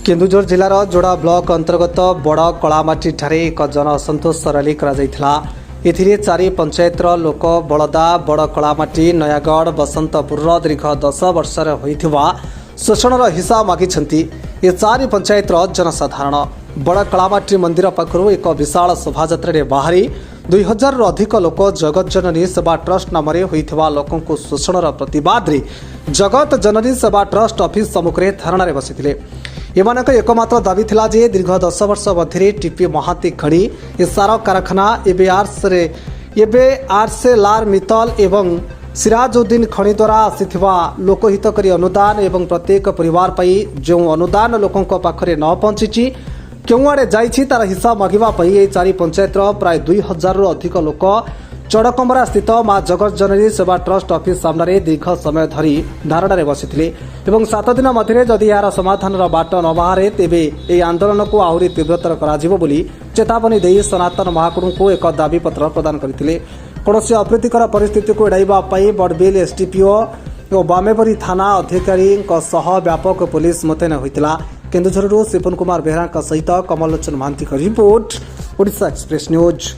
केन्दुझर जिलार जोड़ा ब्लॉक अंतर्गत बड़ कलामाटी ठारे एक जन असंतोष रैली एथिरे चारि पंचायतर लोक बलदा बड़ कलामाटी नयागढ़ बसंतपुर दीर्घ 10 वर्ष शोषणर हिसाब मागिछन्ति। ये चारि पंचायतर जनसाधारण बड़ कलामाटी मंदिर पाखरु एक विशाल शोभायात्रा बाहरी 2000 रु अधिक लोक जगत जननी सेवा ट्रस्ट नाम होइथिबा लोकंकु शोषणर प्रतिवाद रे जगत जननी सेवा ट्रस्ट ऑफिस सम्मुखरे धारणा बसिथिले। एमानक एकमात्र दाबी थिला जे दीर्घ 10 वर्ष मध्य टीपी महांती खणी सार कारखाना एबे आरसेलार मित्तल एवं सिराजुद्दीन खणी द्वारा आसीथिबा लोकहितकारी अनुदान एवं प्रत्येक परिवार पाई जो अनुदान लोकों पाखरे न पहुंची क्योंआड़े जाइछि तार हिसाब मागिबा पई ए चारि पंचायतर प्राय 2000 रु अधिक लोक चढ़कमरा स्थित मां जगत जननी सेवा ट्रस्ट ऑफिस सामने दीर्घ समय धरी धारणा बसिथिले एवं 7 दिन मध्य जदि यार समाधान बाट न बाहरे तेबे ए आंदोलन को आहुरी तीव्रतर कराजिबो बोली चेतावनी देई सनातन महाकुडू को एक दाबी पत्र प्रदान करथिले। कौनसी अप्रीतिकर परिस्थिति को एड़ाइबा पई बड़बिल एसडीपीओ और बामेबरी थाना अधिकारी सह व्यापक पुलिस मुतयन होइतिला। केन्दुझरु सिपुन कुमार बेहरा सहित Kamal Lochan Mohanty report Odisha express news.